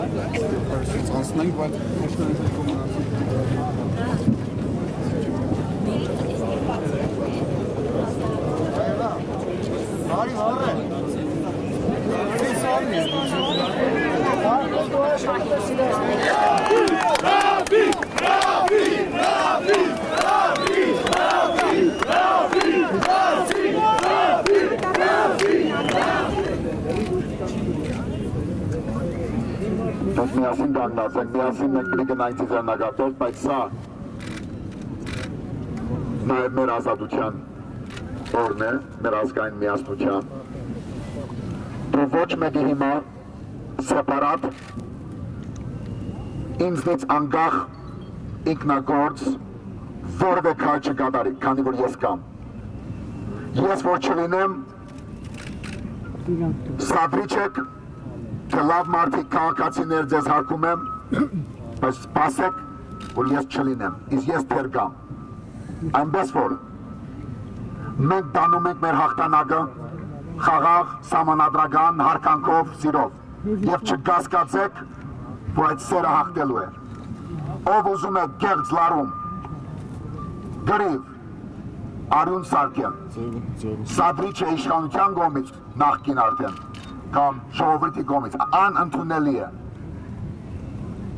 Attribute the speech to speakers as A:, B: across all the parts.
A: Անցնենք, բայց
B: Մենք միասին գանգնած ենք, միասին մենք պիտի գնայինք ծիզեռնագարտով, բայց սա նաև մեր ազատության օրն է, մեր ազգային միասնության։ Դու ոչ մեկի հիմա սեպարատ, ինձնից անգախ ինքնագործ որևէ քայլ չկատարի, քանի որ ես կամ։ Ես որ չլինեմ, սադրիչ եք, թե լավ մարդիկ քաղաքացիներ ձեզ հարկում եմ, բայց սպասեք, որ ես չլինեմ, իսկ ես դեռ գամ։ Այնպես որ մենք դանում ենք մեր հաղթանակը խաղաղ, սահմանադրական, հարկանքով, սիրով եւ չգասկածեք, որ այդ սերը հաղթելու է։ Ով ուզում է գեղձ լարում, գրիվ, արյուն սարքել, սադրիչ է իշխանության կողմից նախկին արդեն, կամ ժողովրդի կողմից, անընդունելի է։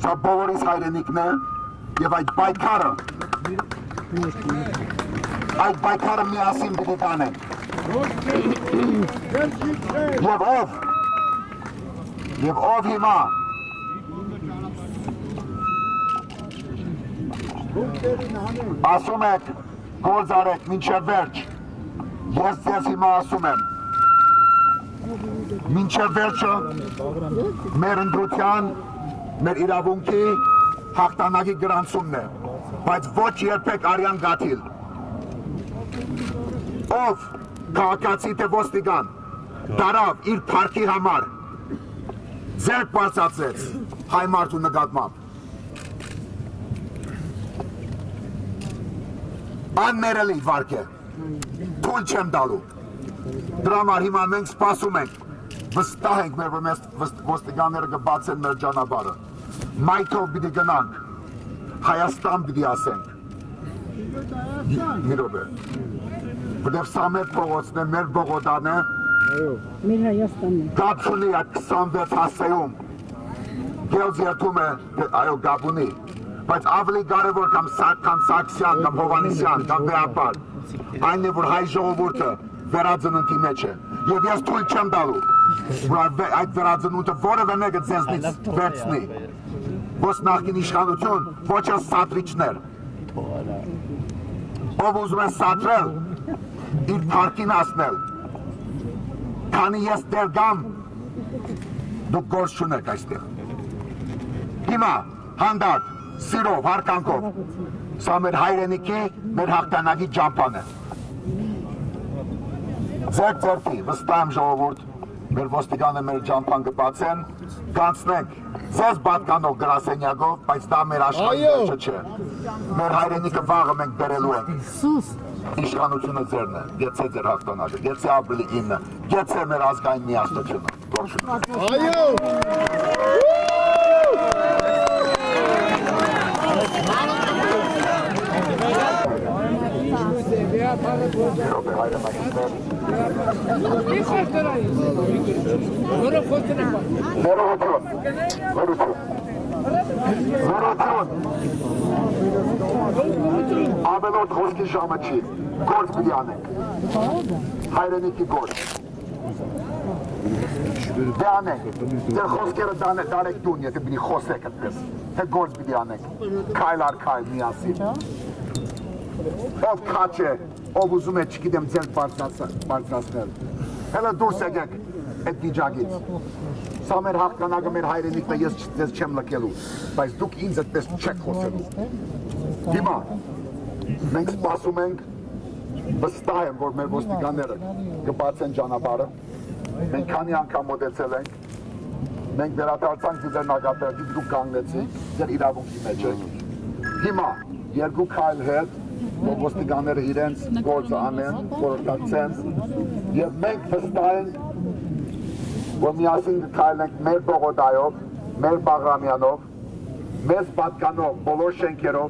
B: Սա բոլորիս հայրենիքն է եւ այդ պայքարը միասին պիտի տանենք։ Եվ ով հիմա ասում եք, գործ արեք մինչև վերջ, ես ձեզ հիմա ասում եմ, մինչև վերջը մեր ընդրության, մեր իրավունքի հաղթանակի գրանցումն է, բայց ոչ երբեք արյան գաթիլ։ Ով քաղաքացի թե ոստիկան դարավ իր փառքի համար ձեռք բարձրացրեց հայ մարդու նկատմամբ, աններելի վարք է, թույլ չեմ տալու։ Դրա համար հիմա մենք սպասում ենք, վստահ ենք մեր ոստիկանները կբացեն մեր ճանապարհը։ Մայթով պիտի գնանք, Հայաստան պիտի ասենք։ Մի րոպե։ Որտեվ սա մեր փողոցն է, մեր բողոքան է։
C: Մեր Հայաստանն է։
B: Գապ ունի այդ 26 հասցեում։ Գելձ երթում է, այո, գապ ունի, բայց ավելի կարևոր կամ Սարգսյան, կամ Հովհաննիսյան, կամ Վեհապար, այն է, որ հայ ժողովուրդը վերածննդի մեջ է, և ես թույլ չեմ տալու, որ այդ վերածնունդը որևէ մեկը ձեզնից վերցնի, ոչ նախկին իշխանություն, ոչ էլ սադրիչներ, ով ուզում է սադրել, իր փառքին հասնել, քանի ես դեռ գամ, դուք գործ չունեք այստեղ։ Հիմա, հանդարտ, սիրով, հարկանքով, սա մեր հայրենիքի, մեր հաղթանակի ճամփան է։ Ձեր ձերքի, վստահ եմ ժողովուրդ, մեր ոստիկանը մեր ճամփան կբացեն, կանցնենք ձեզ պատկանող գրասենյակով, բայց դա մեր աշխարհի վերջը չէ։ Մեր հայրենիքը վաղը մենք բերելու ենք։ Իշխանությունը ձերն է, գեցե ձեր հաղթանակը, գեցե ապրիլի 9-ը, գեցե մեր ազգային միասնությունը։ Այո! Ավելոտ խոսքի ժամը չի, գործ պիտի անենք, հայրենիքի գործ, դե անենք, դեր խոսքերը դարեք դուն, եթե պիտի խոսեք այդպես, թե գործ պիտի անենք, քայլ առ քայլ միասին, ով քաչ է, ով ուզում է չգիտեմ ձեր բարձրացնել, հելը դուրս եկեք այդ վիճակից, սա մեր հաղթանակը, մեր հայրենիքն է, ես ձեզ չեմ լքելու, բայց դուք ինձ այդպես չեք խոսելու, հիմա, մենք սպասում ենք, վստահ եմ, որ մեր ոստիկանները կբացեն ճանապարհը, մենք քանի անգամ մոտեցել ենք, մենք վերադարձանք ձեր նկատելիք, դուք կանգնեցիք, ձեր իրավունքի մեջ եք, հիմա, երկու քայլ հետ, որ ոստիկանները իրենց գործը անեն, խորհրդակցեն, եւ մենք վստահ ենք, որ միասին կքայլենք մեր բողոքայով, մեր Բաղրամյանով, մեզ պատկանող բոլոր շենքերով,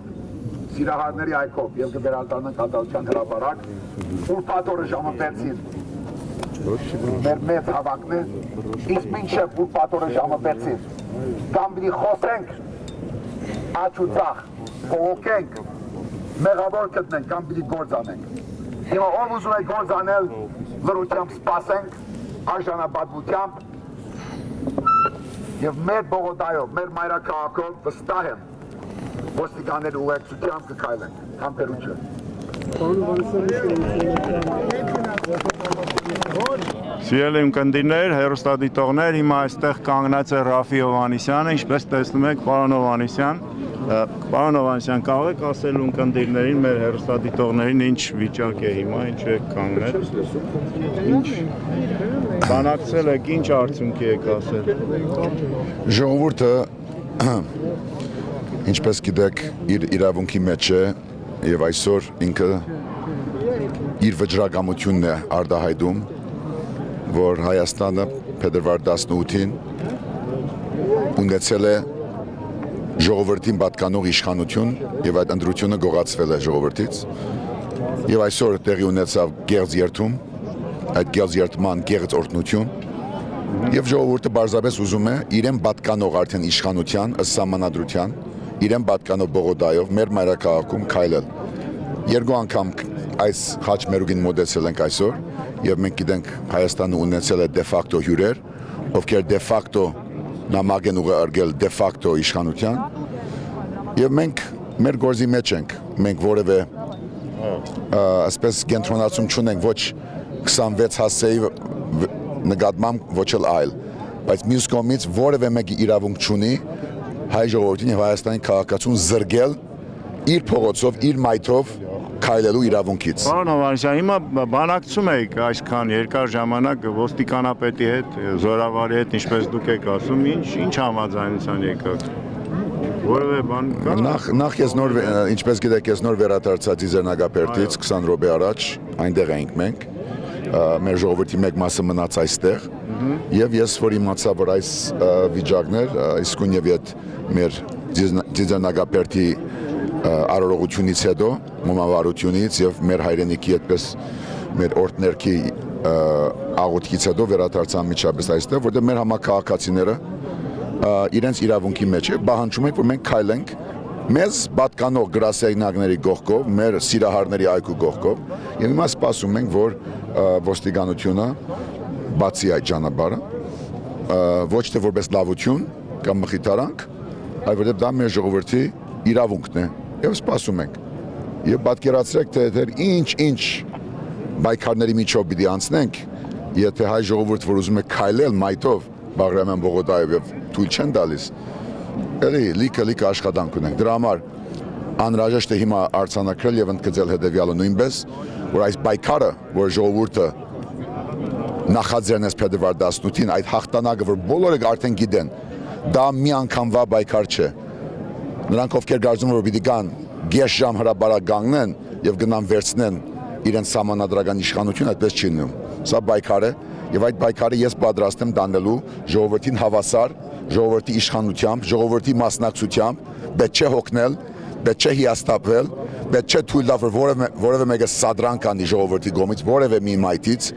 B: սիրահարների այքով և կվերադառնանք հատալության հրապարակ, ուրբաթ օրը ժամը 6-ին մեր մեծ հավաքն է, իսկ մինչև ուրբաթ օրը ժամը 6-ին կամ պիտի խոսենք աջ ու ձախ, բողոքենք, մեղավոր գտնենք կամ պիտի գործ անենք։ Հիմա ով ուզում է գործ անել, լրությամբ սպասենք, արժանապատվությամբ և մեր Բողոդայով, մեր մայրաքաղաքով վստահ եմ ոստիկանների ուղեկցությամբ կքայլենք, համբերություն։
A: Սիրելի ունկնդիրներ, հեռուստադիտողներ, հիմա այստեղ կանգնած է Ռաֆի Հովհաննիսյանը, ինչպես տեսնում եք, պարոն Հովհաննիսյան, կարող եք ասել ունկնդիրներին, մեր հեռուստադիտողներին, ինչ վիճակ է հիմա, ինչ եք կանգնել, ինչ բանակցել եք, ինչ արդյունքի եք ասել։
D: Ժողովուրդը, ինչպես գիտեք, իր իրավունքի մեջ է և այսօր ինքը իր վճռակամությունն է արտահայտում, որ Հայաստանը փետրվար 18-ին ունեցել է ժողովրդին պատկանող իշխանություն և այդ ընտրությունը գողացվել է ժողովրդից և այսօր տեղի ունեցավ գեղձ երդում, այդ գեղձ երդման գեղձ օրհնություն և ժողովուրդը պարզապես ուզում է իրեն պատկանող արդեն իշխանության, ըստ սահմանադրության, իրեն պատկանող Բողոդայով մեր մայրաքաղաքում քայլել։ Երկու անգամ այս խաչմերուկին մոտեցել ենք այսօր և մենք գիտենք Հայաստանը ունեցել է դե ֆակտո հյուրեր, ովքեր դե ֆակտո նամակ են ուղարկել դե ֆակտո իշխանության և մենք մեր գործի մեջ ենք, մենք որևէ ասպես կենտրոնացում չունենք ոչ 26 հասցեի նկատմամբ ոչ էլ այլ, բայց մյուս կողմից որևէ մեկի իրավունք չունի հայ ժողովրդին և Հայաստանի քաղաքացուն զրկել իր փողոցով, իր մայթով քայլելու իրավունքից։
A: Պարոն Հովհաննիսյան, հիմա բանակցում եք այսքան երկար ժամանակ ոստիկանապետի հետ, զորավարի հետ, ինչպես դուք եք ասում, ինչ համաձայնության եկաք։ Որևէ բան կա։
D: Նախ ես նոր, ինչպես գիտեք, ես նոր վերադարձա Ձիձեռնագապերտից 20 րոպե առաջ, այնտեղ էինք մենք, մեր ժողովրդի մեկ մասը մնաց այստեղ, և ես որ իմացա, որ այս վիճակներ, իսկույն և ետ մեր Ձիձեռնագապերտի արարողությունից հետո, մոմավարությունից և մեր հայրենիքի այդպես մեր օրդներքի աղոթքից հետո վերադարձա միջապես այստեղ, որտեղ մեր համաքաղաքացիները իրենց իրավունքի մեջ է, պահանջում ենք, որ մենք քայլենք մեզ պատկանող գրասենյակների կողքով, մեր սիրահարների այգու կողքով, և հիմա սպասում ենք, որ ոստիկանությունը բացի այդ ճանապարհը, ոչ թե որպես լավություն կամ մխիթարանք, այլ որտեղ դա մեր ժողովրդի իրավունքն է, և սպասում ենք, և պատկերացրեք, թե ինչ բայկարների միջով պիտի անցնենք, եթե հայ ժողովուրդ, որ ուզում է քայլել մայթով Բաղրամյան Բողոդայով և թույլ չեն տալիս, լիքը աշխատանք ունենք։ Դրա համար անհրաժեշտ է հիմա արձանագրել և ընդգծել հետևյալը նույնպես, որ այս պայքարը, որ ժողովուրդը նախաձեռնեց փետրվար 18-ին, այդ հաղթանակը, որ բոլորը արդեն գիտեն, դա մի անգամվա պայքար չէ։ Նրանք ովքեր կարծում որ պիտի գան գեշ ժամ հրապարակ կանգնեն և գնան վերցնեն իրենց սահմանադրական իշխանություն, այդպես չի լինում։ Սա պայքար է և այդ պայքարը ես պատրաստ եմ տանելու ժողովրդին հավասար, ժողովրդի իշխանությամբ, ժողովրդի մասնակցությամբ, պետք չէ հոգնել, պետք չէ հիասթափվել, պետք չէ թույլ տալ որ որևէ մեկը սադրանք անի ժողովրդի կողմից, որևէ մի մայթից,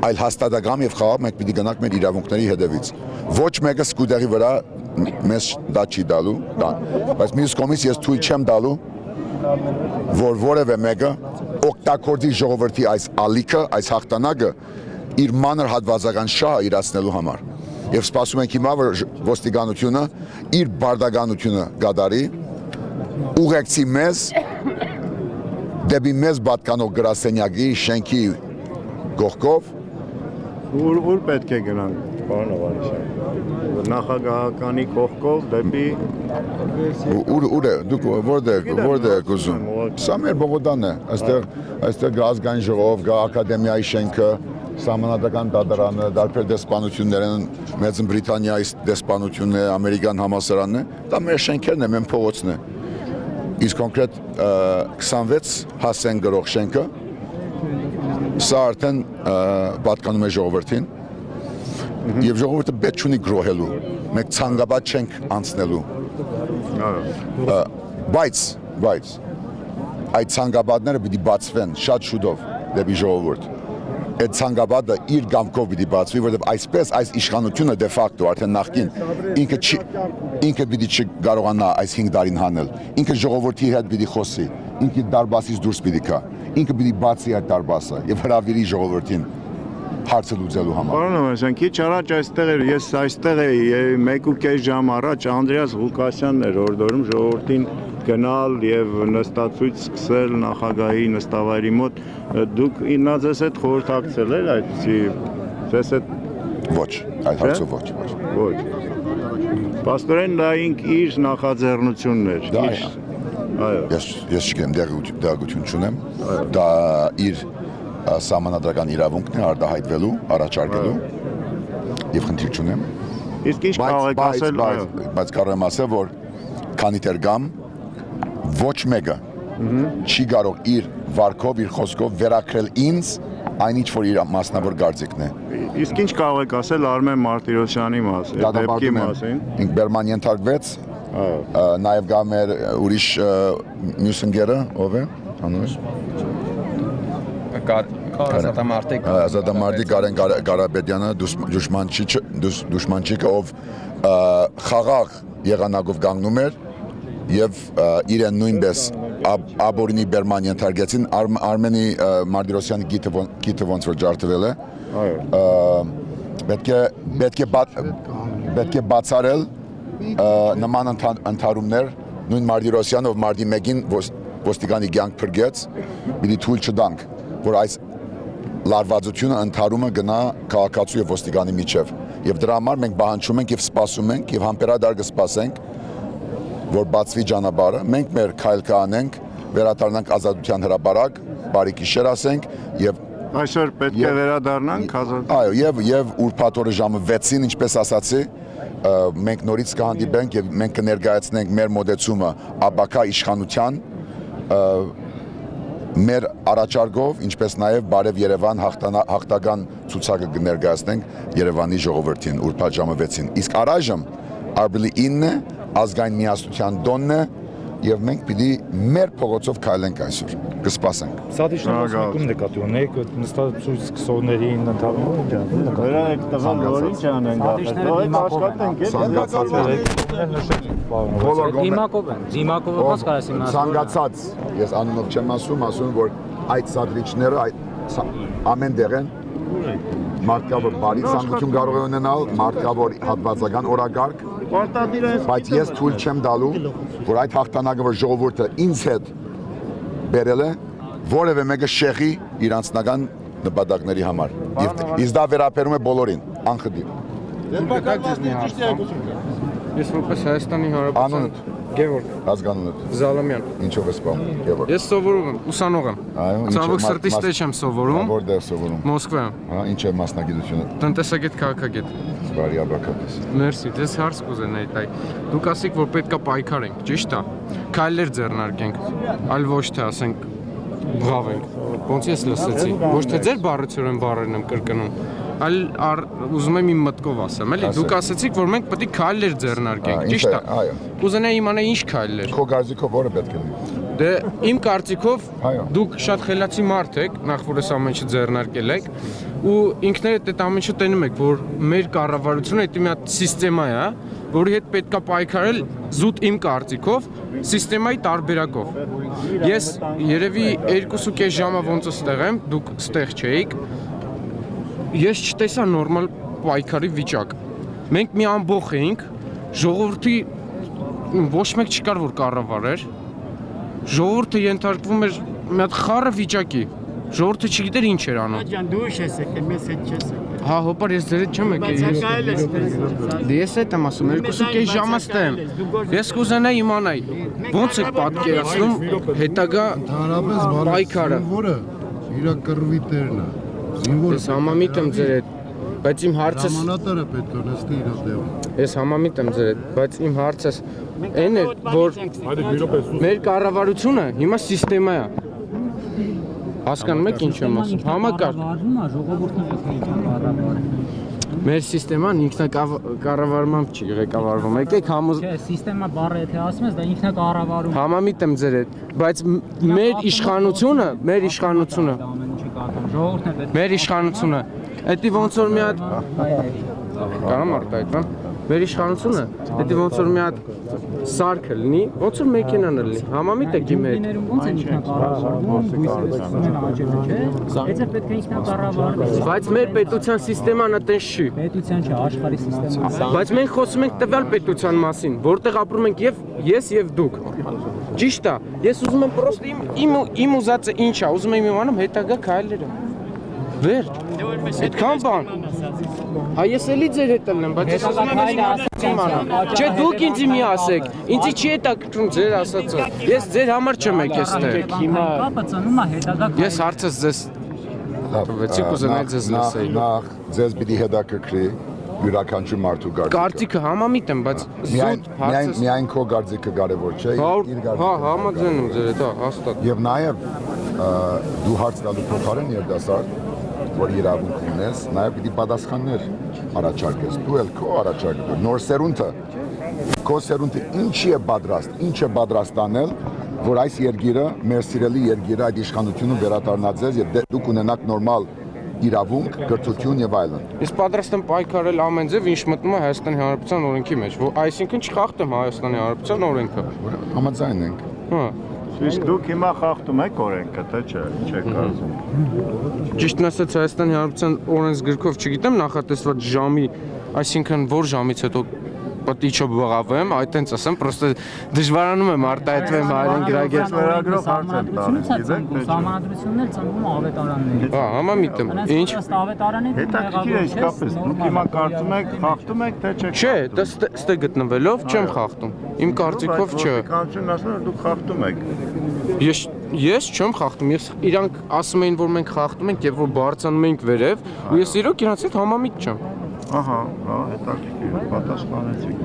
D: այլ հաստատակամ և խաղաղ մենք պիտի գնանք մեր իրավունքների հետևից։ Ոչ մեկը սկուտերի վրա մեզ դա չի տալու, բայց մյուս կողմից ես թույլ չեմ տալու, որ որևէ մեկը օգտագործի ժողովրդի այս ալիքը, այս հաղթանակը իր մանր հատվածական շահը իրացնելու համար։ Եվ սպասում ենք հիմա, որ ոստիկանությունը իր բարդականությունը կատարի, ուղեկցի մեզ դեպի մեզ պատկանող գրասենյակի շենքի կողքով։
A: Ուր պետք է գնանք, պարոն Հովհաննիսյան։ Նախագահականի կողքով դեպի
D: Ուր է, դուք որտեղ եք ուզում։ Սա մեր Բողոդան է, այստեղ ազգային ժողով, ակադեմիայի շենքը, սահմանադրական դատարանը, տարբեր դեսպանություններ են, Մեծ Բրիտանիայի դեսպանությունն է, ամերիկյան համալսարանն է, դա մեր շենքերն է, մեր փողոցն է։ Իսկ կոնկրետ 26 հասցեն գրող շենքը, սա արդեն պատկանում է ժողովրդին։ եւ ժողովուրդը պետք չունի գրոհելու։ Մենք ցանկաբար չենք անցնելու։ Բայց այդ ցանկաբադները պիտի բացվեն շատ շուտով դեպի ժողովուրդ։ Այդ ցանկաբադը իր գամքով պիտի բացվի, որովհետև այսպես այս իշխանությունը դե ֆակտո արդեն նախքին ինքը պիտի չկարողանա այս 5 տարին հանել։ Ինքը ժողովրդի հետ պիտի խոսի, ինքը դարբասից դուրս պիտի գա, ինքը պիտի բացի այդ դարբասը եւ հրավիրի ժողովրդին հարցը լուծելու համար։
A: Պարոն Հովհաննիսյան, քիչ առաջ այստեղ էր, ես այստեղ էի 1.5 ժամ առաջ Անդրեաս Ղուկասյանն էր օրդորում ժողովրդին գնալ եւ նստածույց սկսել նախագահի նստավայրի մոտ։ Դուք նա ձեզ հետ խորհրդակցել եք այդպիսի ձեզ հետ
D: Ոչ, այդ հարցը ոչ։
A: ոչ։ Պաստորեն դա իր նախաձեռնությունն էր։ Այո։
D: Ես չգիտեմ, դեղություն չունեմ։ Դա իր սահմանադրական իրավունքն է արտահայտվելու, առաջարկելու եւ խնդիր չունեմ։
A: Իսկ ինչ կարող եք ասել,
D: բայց կարող եմ ասել, որ քանի դեռ գամ ոչ մեկը չի կարող իր վարկով, իր խոսքով վերակրել ինձ այն ինչ որ իր մասնավոր գործիքն է։
A: Իսկ ինչ կարող եք ասել Արմեն Մարտիրոսյանի մասին, դեպքի մասին։
D: Ինք Բերման ենթարկվեց, նաև գա մեր ուրիշ մյուս ընկերը, ով է, անունը։ Ազատամարտիկ Կարեն Ղարաբեդյանը դուշմանչիկը, ով խաղաղ եղանակով գանգնում էր եւ իրեն նույնպես Աբորինի Բերման ենթարկեցին, Արմենի Մարտիրոսյանի գիտը ոնց որ ջարդվել է։ Պետք է բացառել նման ընդհարումներ, նույն Մարտիրոսյանը, ով մարտի 1-ին ոստիկանի կյանք փրկեց, պիտի թույլ չտանք, որ այս լարվածությունը ընդհարումը գնա քաղաքացու եւ ոստիկանի միջև։ Եվ դրա համար մենք պահանջում ենք եւ սպասում ենք եւ համբերադար կսպասենք, որ բացվի ճանապարհը, մենք մեր քայլ կանենք, վերադառնանք ազատության հրապարակ, բարի գիշեր ասենք եւ
A: այսօր պետք է վերադառնանք ազատ։
D: Այո, եւ ուրբաթ օրը ժամը 6-ին, ինչպես ասացի, մենք նորից կհանդիպենք եւ մենք կներկայացնենք մեր մոդեցումը ԱԲԿ իշխանության մեր առաջարկով, ինչպես նաև Բարև Երևան հաղթական ցուցակը կներկայացնենք Երևանի ժողովրդին ուրբաթ ժամը 6-ին։ Իսկ առայժմ ապրիլի 9-ը ազգային միասնության տոնն է եւ մենք պիտի մեր փողոցով քայլենք այսօր։ Կսպասենք։
E: Սա շնորհակալություն նկատի ունեք նստածույց սկսողներին ընդհանրապես ինչ
A: վերեք տղան որ ինչ անենք
F: Դիմակովը ո՞նց կարաս իմացել։
D: Ցանկացած, ես անունով չեմ ասում, որ այդ սադրիչները ամեն դեղ են մարդկա որ բարի ցանկություն կարող է ունենալ, մարդկա որ հատվածական օրակարգ, բայց ես թույլ չեմ տալու, որ այդ հաղթանակը որ ժողովուրդը ինձ հետ բերել է, որևէ մեկը շեղի իր անձնական նպատակների համար։ Իսկ դա վերաբերում է բոլորին, անխտիր։
G: Ես որպես Հայաստանի Հանրապետության Գևորգ
D: Ազգանունդ
G: Զալամյան
D: ինչով ես սպանում Գևորգ։
G: Ես սովորում եմ, ուսանող եմ։ Ցավոք սրտի ստեյջ եմ սովորում։
D: Որտեղ սովորում։
G: Մոսկվայում։
D: Հա, ինչ է մասնագիտությունը։
G: Տնտեսագետ, քաղաքագետ։
D: Բարի աբրակապես։
G: Մերսի, դες հարց կուզենայի տալ։ Դուք ասիք, որ պետքա պայքարենք, ճիշտ է։ Քայլեր ձեռնարկենք, այլ ոչ թե ասենք բղավենք։ Ոնց ես լսեցի։ Ոչ թե ձեր բառացիորեն բառերն եմ կրկնում, այլ ուզում եմ իմ մտքով ասեմ, էլի։ Դուք ասացիք, որ մենք պետք է քայլեր ձեռնարկենք, ճիշտ է։
D: Այո։
G: Կուզենայի իմանալ ինչ քայլեր։
D: Քո կարծիքով որը պետք է լինի։
G: Դե իմ կարծիքով դուք շատ խելացի մարդ եք, նախ որ այս ամեն ինչը ձեռնարկել եք, ու ինքներդ այդ ամեն ինչը տենում եք, որ մեր կառավարությունը դա մի հատ սիստեմա է, որի հետ պետքա պայքարել զուտ իմ կարծիքով, սիստեմայի տարբերակով։ Ես երևի 2.5 ժամը ոնց ստեղ եմ, դուք ստեղ չէիք։ Ես չտեսա նորմալ պայքարի վիճակ։ Մենք մի ամբողջ էինք, ժողովրդի ոչ մեկ չկար որ կառավարեր։ Ժողովուրդը ենթարկվում էր մի հատ խառը վիճակի։ Ժողովուրդը չգիտեր ինչ էր անում։
C: Ջան, դու ուշ ես եկել, մեզ հետ չես եկել։
G: Հա, հոպար ես ձեր հետ չեմ եկել։
C: Ցանկայել ես դες։
G: Դե ես հետ եմ ասում, 2.5 ժամը ստեմ։ Ես կուզենայի իմանալ, ոնց եք պատկերացնում հետագա պայքարը։
H: Որը իր կռվի տերն է։ Զինվորը
G: Ես համամիտ եմ ձեր հետ, բայց իմ հարցս
H: Հրամանատարը պետք է նստի իր տեղում։
G: Ես համամիտ եմ ձեր հետ, բայց իմ հարցս այն է, որ մեր կառավարությունը հիմա սիստեմա է։ Հասկանում եք ինչ եմ ասում։ Համակարգ։
C: Ժողովուրդը
G: Մեր սիստեման ինքնակառավարմամբ չի ղեկավարվում։ Եկեք
F: Չէ, սիստեմա բառը եթե ասում ես, դա ինքնակառավարում։
G: Համամիտ եմ ձեր հետ, բայց մեր իշխանությունը,
F: Ամեն ինչի կատարում։ Ժողովուրդն է պետք։
G: մեր իշխանությունը, դա ոնց որ մի հատ Կարամ արտահայտվեմ։ Մեր իշխանությունը, դա ոնց որ մի հատ սարքը լինի, ոնց որ մեքենան լինի։ Համամիտ եք իմ հետ։
F: Ներում ոնց են ինքնակառավարվում, բույսերում են աճելը, չէ։ Եթե պետք է ինքնակառավարվի։
G: Բայց մեր պետության սիստեման այդպես չի։
F: Պետության չէ, աշխարհի սիստեմա։
G: Բայց մենք խոսում ենք տվյալ պետության մասին, որտեղ ապրում ենք եւ ես եւ դուք։ Ճիշտ է։ Ես ուզում եմ պրոստը իմ ուզածը ինչ է, ուզում եմ իմանամ հետագա քայլերը։ Վերջ։ Այդքան բան։ Հա ես էլի ձեր հետ եմ, բայց ես ուզում եմ իմանամ։ Չէ, դուք ինձ մի ասեք։ Ինձի չի հետաքրքրում ձեր ասածը։ Ես ձեր համար չեմ եկել այստեղ։
F: Կապը ծնում է հետագա։
G: Ես հարցս ձեզ տվեցի կուզենայի ձեզ լսեի։
D: Նախ ձեզ պիտի հետաքրքրի յուրաքանչյուր մարդու գարցիկը։
G: Կարծիքը համամիտ եմ, բայց զուտ հարցս
D: Միայն քո գարցիկը կարևոր չէ,
G: Հա, համաձայն եմ ձեր հետ, հա, հաստատ։
D: Եվ նաև դու հարց տալու փոխարեն երիտասարդ, որ իրավունք ունես, նաև պիտի պատասխաններ առաջարկես։ Դու էլ քո առաջարկը, նոր սերունդը, քո սերունդը ինչ է պատրաստ անել, որ այս երկիրը, մեր սիրելի երկիրը, այդ իշխանությունը վերադառնա ձեզ եւ դուք ունենաք նորմալ իրավունք, կրթություն եւ այլն։
G: Ես պատրաստ եմ պայքարել ամեն ձև, ինչ մտնում է Հայաստանի Հանրապետության օրենքի մեջ, այսինքն չխախտեմ Հայաստանի Հանրապետության օրենքը։
D: Համաձայն ենք։
G: Հա։
A: Իսկ դուք հիմա խախտում եք օրենքը, թե չէ, չեք կարծում։
G: Ճիշտն ասած Հայաստանի Հանրապետության օրենսգրքով չգիտեմ նախատեսված ժամի, այսինքն որ ժամից հետո պետք է չբղավեմ, այդ տենց ասեմ, պրոստը դժվարանում եմ արտահայտվեմ հայերեն գրագետ։
A: Վերագրող հարց եմ տալիս, գիտեք, թե չէ։
F: Սահմանադրությունն էլ ծնվում է ավետարաններից։
G: Հա, համամիտ եմ։ Ինչ։
F: Ըստ ավետարանի
A: Հետաքրքիր է իսկապես, դուք հիմա կարծում եք, խախտում եք, թե չեք։
G: Չէ, դա ստե գտնվելով չեմ խախտում։ Իմ կարծիքով չէ։
A: Կանչուն ասում են դուք խախտում եք։
G: Ես չեմ խախտում, ես իրանք ասում էին, որ մենք խախտում ենք եւ որ բարձանում ենք վերև, ու ես իրոք իրանց հետ համամիտ չեմ։
A: Ահա, հա, հետաքրքիր, պատասխանեցիք։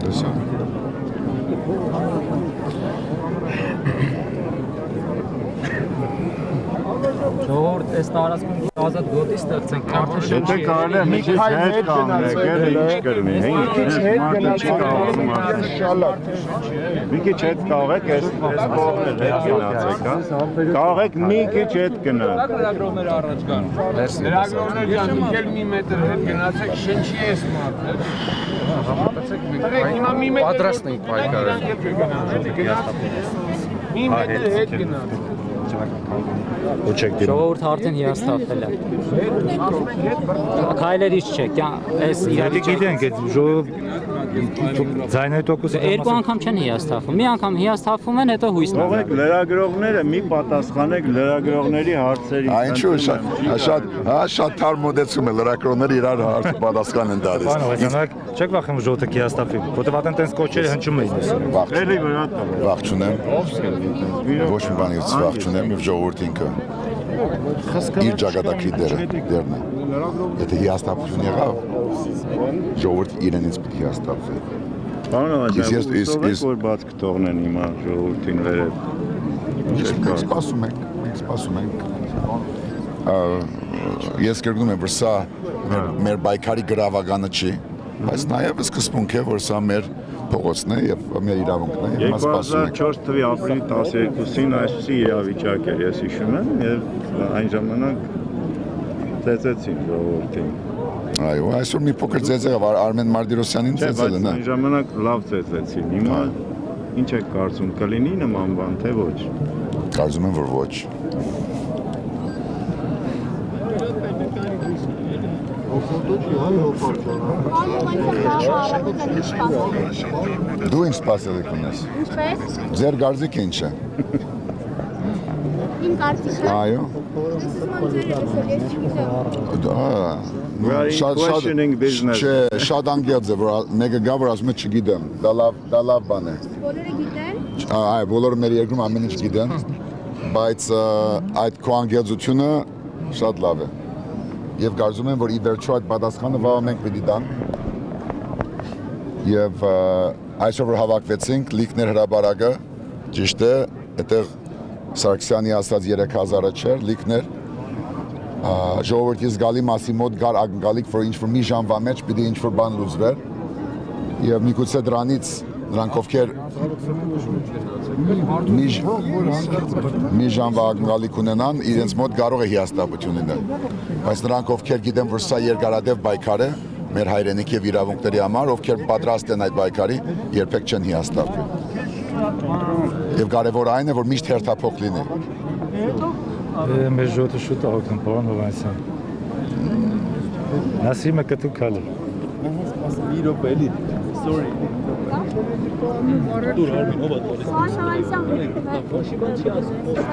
F: Ժողովուրդ, այս տարածքում ազատ գոտի ստեղծենք, արդեն
A: Եթե կարելի է մի քիչ հետ կանգնեք, էլի ինչ կլինի, մի քիչ հետ կաղեք, այս կողմն էլ հետ գնացեք, հա։ Կաղեք մի քիչ հետ գնաք։
G: Լրագրողները առաջ կան։ Լրագրողներ ջան, դուք էլ մի մետր հետ գնացեք, շնչի էս մարդը։ Համապատասխանեք մենք։ Հիմա մի մետր պատրաստ ենք պայքարել։ Մի մետր հետ գնաց։
F: ժողովուրդը արդեն հիասթափվել է։ Քայլերից չէ, այս իրավիճակը
E: գիտենք, այդ ժողով ձայների տոկոսը
F: երկու անգամ չեն հիասթափվում։ Մի անգամ հիասթափվում են, հետո հույս ունեն։
A: Թողեք լրագրողները մի պատասխանեք լրագրողների հարցերին։
D: Այնչու շատ թար մոդեցում է լրագրողները իրար հարցը պատասխան են տալիս։
E: Բանով, չեք վախենում ժողովուրդը կիաստափի, որտեղ ատեն տենց կոչերը հնչում էին այսօր։
A: Էլի վրա տա։
D: Վախ չունեմ։ Ոչ մի բանից վախ չունեմ եւ ժողովուրդը ինքը իր ճակատագրի դերն է։ Եթե հիասթափություն եղավ, ժողովուրդը իրենից պետք է հիասթափվի։
A: Պարոն, որ բաց կթողնեն հիմա ժողովրդին վերև։
D: Մենք սպասում ենք։ Ես կրկնում եմ, որ սա մեր բայկարի գրավականը չի, բայց նաև սկզբունք է, որ սա մեր փողոցն է եւ մեր իրավունքն է։
A: 2004 թվականի ապրիլի 12-ին այսպիսի իրավիճակ էր, ես հիշում եմ, եւ այն ժամանակ ծեծեցին ժողովրդին։
D: Այո, այսօր մի փոքր ծեծել Արմեն Մարտիրոսյանին ծեծել են։
A: Այն ժամանակ լավ ծեծեցին։ Հիմա ինչ եք կարծում, կլինի նման բան, թե ոչ։
D: Կարծում եմ, որ ոչ։ Դու ինչ սպասելիք ունես։
I: Ինչպես։
D: Ձեր գարձիկը ինչ է։
I: Իմ կարծիքը։
D: Այո։ Չէ, շատ անգերձ է, որ մեկը գա, որ ասում է չգիտեմ, դա լավ բան է։
I: Բոլորը գիտեն։
D: Այո, բոլորը մեր երկրում ամեն ինչ գիտեն, բայց այդ քո անգերձությունը շատ լավ է։ Եվ կարծում եմ, որ ի վերջո այդ պատասխանը վաղ մենք պիտի տանք։ Եվ այսօր որ հավաքվեցինք, լիքներ հրապարակը, ճիշտ է, այդտեղ Սարգսյանի ասած 3000-ը չէր, լիքներ, ժողովրդի զգալի մասի մոտ գար ակնկալիք, որ ինչ-որ մի ժամվա մեջ պիտի ինչ-որ բան լուծվեր, եւ միգուցե դրանից նրանք ովքեր մի ժամվա ակնկալիք ունենան, իրենց մոտ կարող է հիասթափություն լինել, բայց նրանք ովքեր գիտեն, որ սա երկարատև պայքար է, մեր հայրենիքի եւ իրավունքների համար, ովքեր պատրաստ են այդ պայքարի, երբեք չեն հիասթափվի։ Եվ կարևոր այն է, որ միշտ հերթափոխ լինի։
E: Մեր ժողովուրդը շուտ աղոթում, պարոն Հովհաննիսյան։ Նասիմը կտու քալի։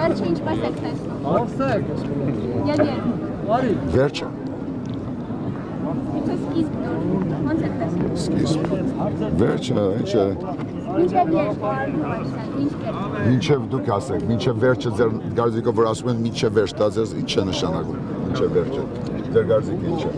I: Վերջը ինչպես եք տեսնում։
D: Վերջը։
I: Ինչպես սկիզբն որ ոնց եք տեսնում։
D: Սկիզբ։ Վերջը, ինչ է։
I: Ինչև ինչ կեր։
D: Մինչև դուք ասեք, մինչև վերջը ձեր գարձիկով որ ասում են մինչև վերջ, դա ձեզ ինչ է նշանակում։ Մինչև վերջը։ Ձեր գարձիկը ինչ է։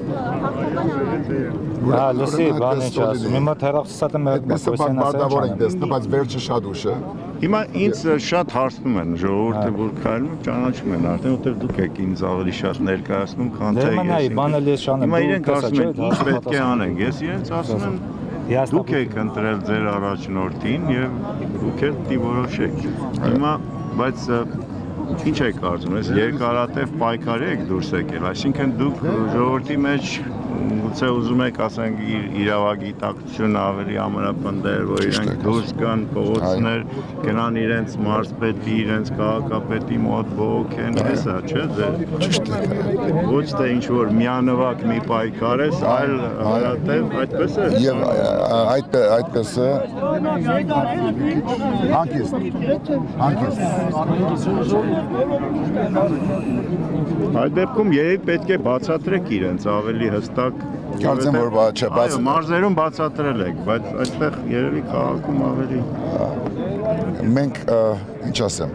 E: Լսի, բան ինչ ասում։ Հիմա թերախսատը մեր
D: բարձրավոր ենք տեսնում, բայց վերջը շատ ուշ է։
A: Հիմա ինձ շատ հարցնում են ժողովուրդը, որ քայլում ճանաչում են արդեն, որտեղ դուք եք ինձ ավելի շատ ներկայացնում, քան թե ես։
E: Բանը լես շանը։
A: Հիմա իրենք ասում են, ինչ պետք է անենք։ Ես իրենց ասում եմ, դուք եք ընտրել ձեր առաջնորդին եւ դուք էլ պիտի որոշեք։ Հիմա, բայց ինչ եք կարծում, ես երկարատև պայքարի եք դուրս եկել, այսինքն դուք ժողովրդի մեջ գուցե ուզում եք ասենք իրավագիտակցություն ավելի ամրապնդել, որ իրենք դուրս գան փողոցներ, գնան իրենց մարզպետի, իրենց քաղաքապետի մոտ բողոքեն, հեսա, չէ՞ ձեր։ Ոչ թե ինչ որ միանվագ մի պայքար է, այլ հարատև, այդպես է։
D: Եվ այդպես է։ Հանկիստ։
A: Այդ դեպքում երևի պետք է բացատրեք իրենց ավելի հստակ։
D: Կարծեմ որ չէ,
A: Այո, մարզերում բացատրել եք, բայց այդտեղ երևի քաղաքում ավելի։
D: Մենք ինչ ասեմ։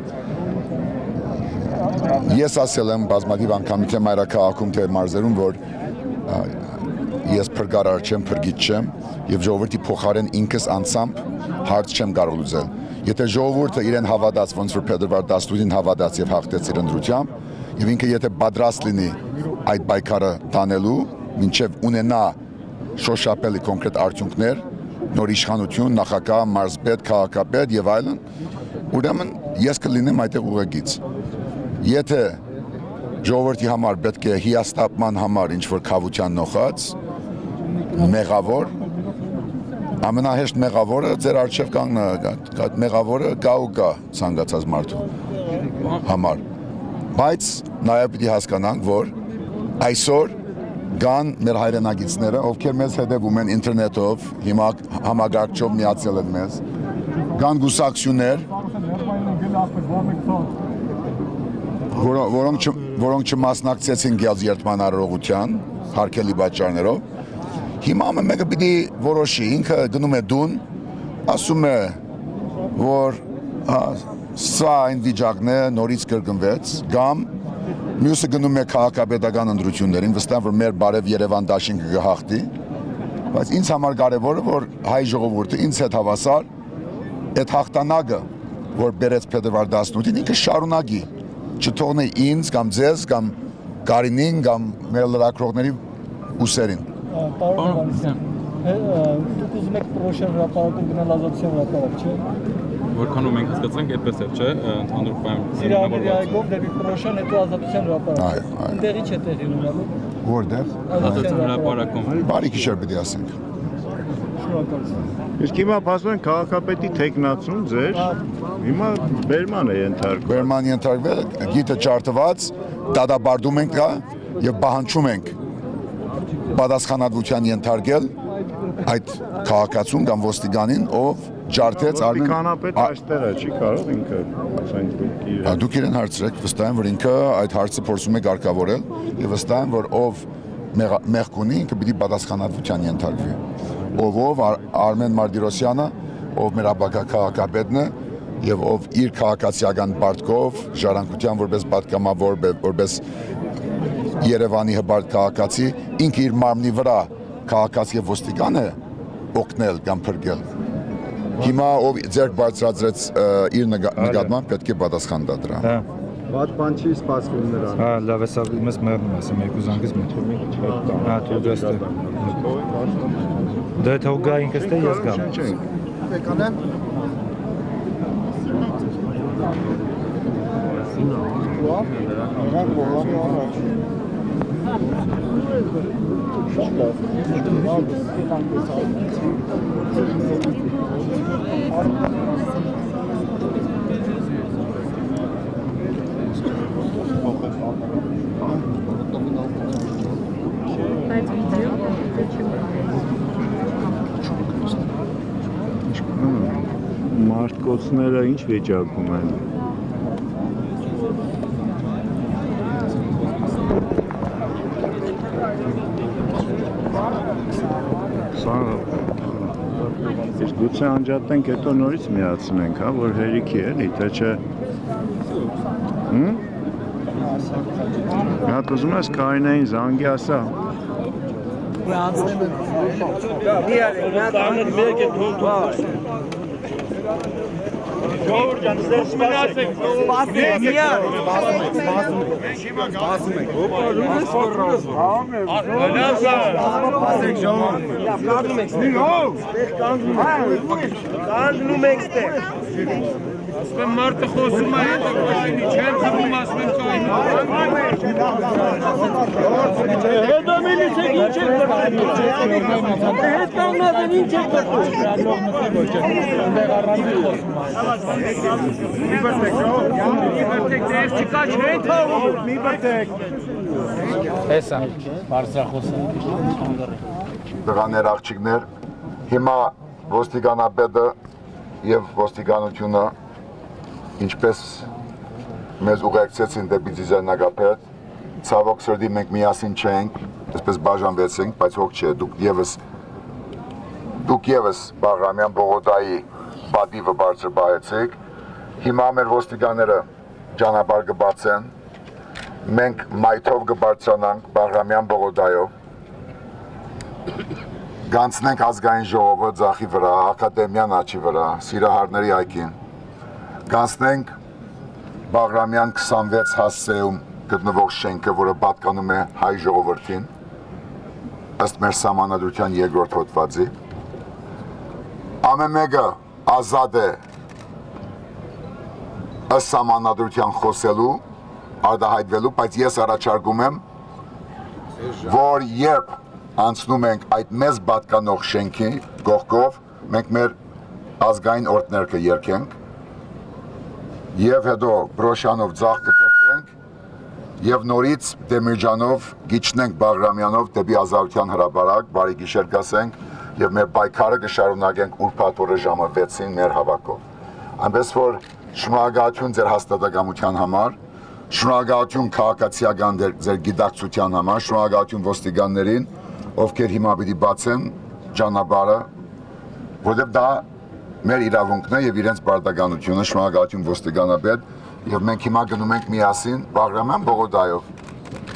D: Ես ասել եմ բազմաթիվ անգամ թե մայրաքաղաքում, թե մարզերում, որ ես փրկարար չեմ, փրկիչ չեմ, եւ ժողովրդի փոխարեն ինքս անցամբ հարց չեմ կարող լուծել։ Եթե ժողովուրդը իրեն հավատաց, ոնց որ փետրվար 18-ին հավատաց եւ հաղթեց իր ընտրությամբ, եւ ինքը եթե պատրաստ լինի այդ պայքարը տանելու, մինչեւ ունենա շոշափելի կոնկրետ արդյունքներ, նոր իշխանություն, նախագահ, մարզպետ, քաղաքապետ եւ այլն, ուրեմն ես կլինեմ այդտեղ ուղեգից։ Եթե ժողովրդի համար պետք է հիասթափման համար ինչ որ խավության նոխած, մեղավոր, ամենահեշտ մեղավորը ձեր արժև կանգնա, մեղավորը գա ու գա ցանկացած մարդու համար։ Բայց նաև պիտի հասկանանք, որ այսօր կան մեր հայրենագիցները, ովքեր մեզ հետևում են ինտերնետով, հիմա համագարկչով միացել են մեզ, կան գուսակցություններ, որոնք չմասնակցեցին գյազ երթման արարողության, հարկելի պատճառներով։ Հիմա մեկը պիտի որոշի, ինքը գնում է դուն, ասում է, որ սա այն վիճակն է, նորից կրկնվեց, կամ մյուսը գնում է քաղաքապետական ընտրություններին, վստահ որ մեր բարև Երևան դաշինքը կհաղթի, բայց ինձ համար կարևորը, որ հայ ժողովուրդը ինձ հետ հավասար այդ հաղթանակը, որ բերեց փետրվար 18-ին, ինքը շարունակի, չթողնի ինձ կամ ձեզ կամ Կարինին կամ մեր լրագրողների ուսերին։
J: Պարոն Հովհաննիսյան, դուք ուզում եք պրոշեն հրապարակում գնալ ազատության հրապարակ, չէ՞։
K: Որքանով մենք հասկացանք, այդպես էր, չէ՞, ընդհանուր պայմանագրով։
J: Սիրահարների այգով դեպի պրոշեն, հետո ազատության հրապարակ։ Այնտեղի չէ տեղի ունենալու։
D: Որտեղ։
K: Ազատության հրապարակում։
D: Բարի գիշեր պիտի ասենք։
A: Իսկ հիմա ասում են քաղաքապետի տեխնացում ձեր, հիմա բերման է ենթարկվել։
D: Բերման ենթարկվել, գիտը ջարդված, դադարում ենք դա եւ պահանջում ենք պատասխանատվության ենթարկել այդ քաղաքացուն կամ ոստիկանին, ով ջարդեց
A: Ոստիկանապետը այստեղ է, չի կարող ինքը, ասենք
D: դուք իրեն հարցրեք, վստահ եմ, որ ինքը այդ հարցը փորձում է կարգավորել եւ վստահ եմ, որ ով մեղք ունի, ինքը պիտի պատասխանատվության ենթարկվի։ Ով Արմեն Մարտիրոսյանը, ով մեր ապագա քաղաքապետն է եւ ով իր քաղաքացիական պարտքով, ժառանգության որպես պատգամավոր, որպես Երևանի հբարտ քաղաքացի, ինքը իր մարմնի վրա քաղաքացի եւ ոստիկան է օգնել կամ փրկել։ Հիմա ով ձեռք բարձրացրեց իր նկատմամբ պետք է պատասխան տա դրան։
A: Ված բան չի սպասվում նրան։
E: Հա, լավ է, սա մեզ մեռնում է, ասեմ երկու զանգից մեկ։ Հա, դու գաստե։ Դե թող գա ինքս թե ես գամ։
H: Կանեմ։
A: Մարդկոցները ինչ վիճակում են։ Սա իսկ գուցե անջատենք, հետո նորից միացնենք, հա, որ հերիքի էլի, թե չէ։ Հատ ուզում ես Կարինեին զանգի ասա։
J: Ժողովուրդ ջան, ձեզ մնացեք,
G: Ասում եմ մարդը խոսում է, հետո կայնի, չեմ խմում, ասում եմ կայնի։
J: հետո միլիցեք ինչ եք կրտում, հետ կանգնած են ինչ եք
B: Տղաներ, աղջիկներ, հիմա ոստիկանապետը եւ ոստիկանությունը ինչպես մեզ ուղեկցեցին դեպի դիզայնագապետ, ցավոք սրտի մենք միասին չենք, այսպես բաժանվեցինք, բայց հոգ չէ, դուք եւս Բաղրամյան Բողոդայի պատիվը բարձր բայեցիք, հիմա մեր ոստիկանները ճանապարհ կբացեն, մենք մայթով կբարձրանանք Բաղրամյան Բողոդայով, գանցնենք ազգային ժողովը ձախի վրա, ակադեմիան աչի վրա, սիրահարների այգին, գանցնենք Բաղրամյան 26 հասցեում գտնվող շենքը, որը պատկանում է հայ ժողովրդին, ըստ մեր սահմանադրության երկրորդ հոդվածի, ամեն մեկը ազատ է ըստ սահմանադրության խոսելու, արտահայտվելու, բայց ես առաջարկում եմ, որ երբ անցնում ենք այդ մեզ պատկանող շենքի կողքով, մենք մեր ազգային օրհներգը երգենք եւ հետո բրոշանով ձախ կտեղնենք եւ նորից Դեմիրճանով գիչնենք Բաղրամյանով դեպի Ազատության հրապարակ, բարի գիշեր կասենք եւ մեր պայքարը կշարունակենք ուրբաթ օրը ժամը 6-ին մեր հավաքով։ Այնպես որ շնորհակալություն ձեր հաստատակամության համար, շնորհակալություն քաղաքացիական ձեր գիտակցության համար, շնորհակալություն ոստիկաններին, ովքեր հիմա պիտի բացեն ճանապարհը, որտեղ դա մեր իրավունքն է եւ իրենց բարդականությունը, շնորհակալություն ոստիկանապետ, եւ մենք հիմա գնում ենք միասին Բաղրամյան Բողոդայով։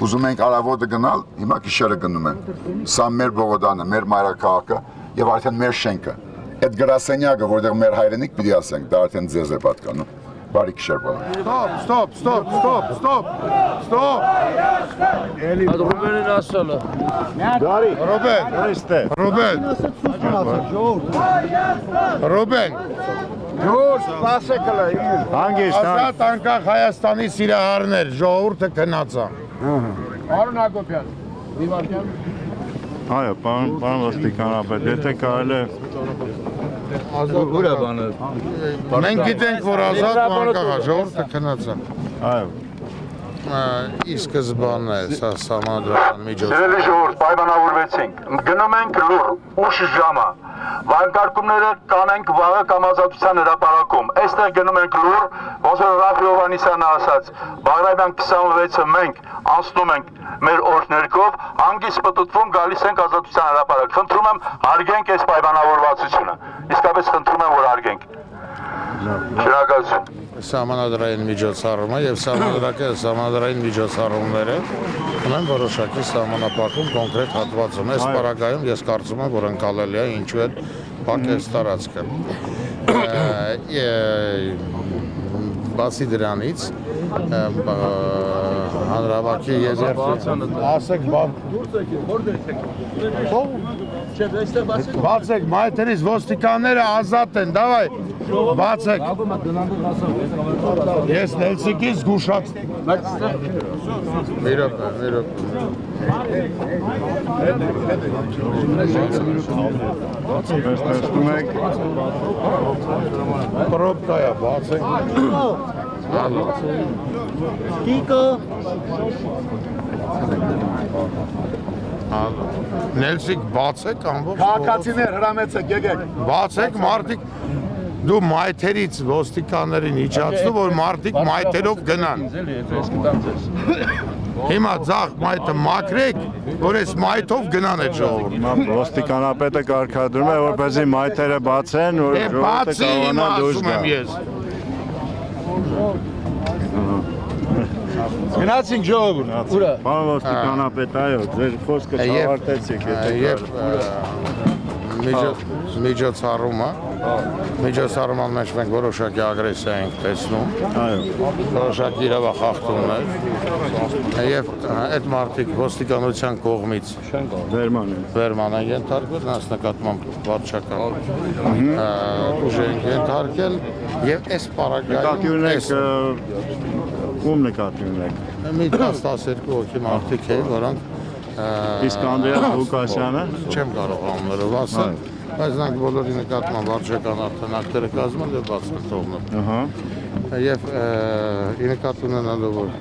B: Ուզում ենք առավոտը գնալ, հիմա գիշերը գնում ենք։ Սա մեր Բողոդանը, մեր մայրաքաղաքը եւ արդեն մեր շենքը։ Այդ գրասենյակը, որտեղ մեր հայրենիք պիտի ասենք, դա արդեն ձեզ է պատկանում։ Բարի գիշեր բոլորին։ Ստոպ։
J: Ռուբենին ասալը։
A: Դարի,
H: Ռոբեն,
A: այստե։
H: Ռոբեն,
A: Հանգիստ,
H: ազատ անկախ Հայաստանի սիրահարներ, ժողովուրդը քնածա։
A: այո, պարոն ոստիկանապետ, եթե կարելի է
K: Ուր է բանը։
H: Մենք գիտենք, որ ազատ ու անկախ է, ժողովուրդը քնածա։
A: այո,
H: Ի սկզբանն է սա սահմանադրական միջոց։
B: Սիրելի ժողովուրդ, պայմանավորվեցինք, գնում ենք լուր, ուշ ժամը, վանկարկումները կանենք վաղը կամ Ազատության հրապարակում, այստեղ գնում ենք լուր, ոնց որ Ռաֆի Հովհաննիսյանը ասաց, Բաղրամյան 26-ը մենք անցնում ենք մեր օրհներգով, հանգիստ պտտվում գալիս ենք Ազատության հրապարակ, խնդրում եմ հարգենք այս պայմանավորվածությունը, իսկապես խնդրում եմ, որ հարգենք։ Շնորհակալություն։
H: Սահմանադրային միջոցառումը եւ սահմանադրային միջոցառումները ունեն որոշակի սահմանապակում կոնկրետ հատվածում։ Այս պարագայում ես կարծում եմ, որ ընկալելի է ինչու է փակ այս տարածքը։ բացի դրանից հանրավարքի եւ ասեք բացեք մայթերից ոստիկանները ազատ են, դավայ բացեք։ Ես Նելսիկից զգուշաց։ Մի րոպե։
A: Տեսնում եք
H: Պրոբկա է, բացեք։
J: Կիկը
H: Նելսիկ բացեք ամբողջ։
B: Քաղաքացիներ հրամեցեք, եկեք։
H: Բացեք մարդիկ դու մայթերից ոստիկաններին իջացնու, որ մարդիկ մայթերով գնան։ Հիմա ձախ մայթը մաքրեք, որ այս մայթով գնան այդ ժողովուրդը։
A: ոստիկանապետը կարգադրում է, որպեսզի մայթերը բացեն, որ ժողովուրդը
H: Բացի հիմա
A: կարողանա դուրս
H: ասում եմ
A: գալ։
H: ես։
K: Գնացինք ժողովուրդ։ Ուրա։
A: Պարոն ոստիկանապետ, այո, ձեր խոսքը չավարտեցիք,
H: Միջոցառման մեջ մենք որոշակի ագրեսիա ենք տեսնում, որոշակի իրավախախտումներ եւ այդ մարդիկ ոստիկանության կողմից վերման են ենթարկվել, նրանց նկատմամբ վարչական ուժ են ենթարկել եւ այս պարագայում
A: ում նկատի ունեք։
H: մի 10-12 հոգի մարդիկ են, որոնք
A: Իսկ Անդրեաս Ղուկասյանը
H: չեմ կարող անուններով ասել, բայց նրանք բոլորի նկատմամբ վարչական արդեն ակտերը կազմել եւ բաց են թողնել։ Եվ ի նկատի ունենալով որ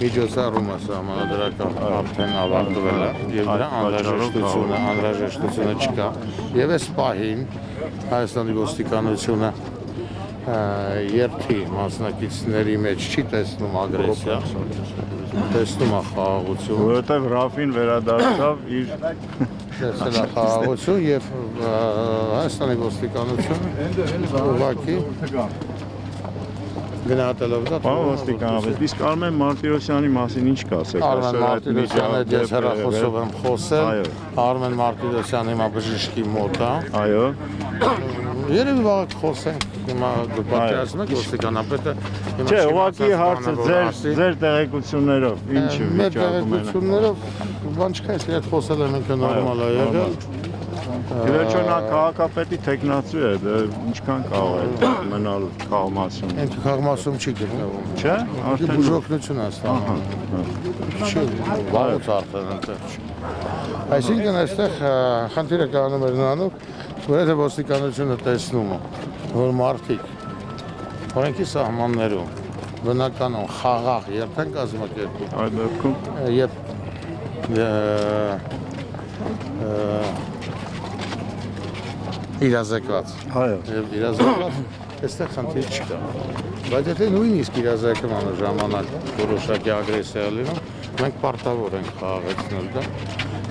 H: միջոցառումը սահմանադրական արդեն ավարտվել է եւ դրա անհրաժեշտությունը չկա։ Եվ այս պահին Հայաստանի ոստիկանությունը երթի մասնակիցների մեջ չի տեսնում ագրեսիա, տեսնում է խաղաղություն։
A: Որովհետև Ռաֆին վերադարձավ իր
H: տեսել է խաղաղություն եւ Հայաստանի ոստիկանությունը ուղղակի գնահատելով դա։
A: Պարոն ոստիկանապետ, իսկ Արմեն Մարտիրոսյանի մասին ինչ կասեք։
H: Արմեն Մարտիրոսյանը ես հեռախոսով եմ խոսել։ Արմեն Մարտիրոսյանը հիմա բժշկի մոտ է։
A: Այո։
H: Երևի վաղ խոսենք, հիմա դու պատկերացնում եք ոստիկանապետը։
A: Չէ, ուղղակի հարցը ձեր տեղեկություններով ինչ
H: Մեր
A: վիճակում են։
H: տեղեկություններով բան չկա, ես հետ խոսել եմ ինքը նորմալ է եղել։
A: Գրեչո նա քաղաքապետի տեխնացու է, դե ինչքան կարող է մնալ քաղաքացում։
H: Ինքը քաղաքացում չի գտնվում։
A: Չէ,
H: Արդեն բուժօգնություն է ստանում։ Չի, վաղուց արդեն այնտեղ չի։ Այսինքն այստեղ խնդիրը կանում էր նրանով, որ եթե ոստիկանությունը տեսնում է, որ մարդիկ օրենքի սահմաններում բնականon խաղաղ երթ են կազմակերպում,
A: այդ դեպքում
H: եւ իրազեկված։
A: Այո։
H: Եվ իրազեկված այստեղ խնդիր չկա։ Բայց եթե նույնիսկ իրազեկման ժամանակ որոշակի ագրեսիա լինում, մենք պարտավոր ենք խաղաղեցնել դա։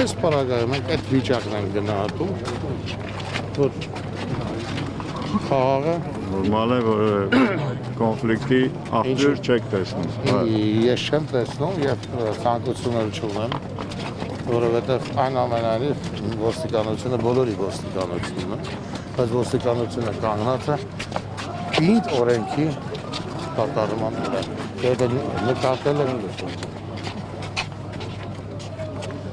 H: Այս պարագայում մենք այդ վիճակն ենք գնահատում, որ խաղաղը
A: նորմալ է, որ կոնֆլիկտի աղբյուր չեք տեսնում։
H: Ես չեմ տեսնում եւ ցանկություններ չունեմ, որովհետեւ այնուամենայնիվ ոստիկանությունը բոլորի ոստիկանությունն է, բայց ոստիկանությունը կանգնած է ինձ օրենքի կատարման վրա։ Եթե նկատել են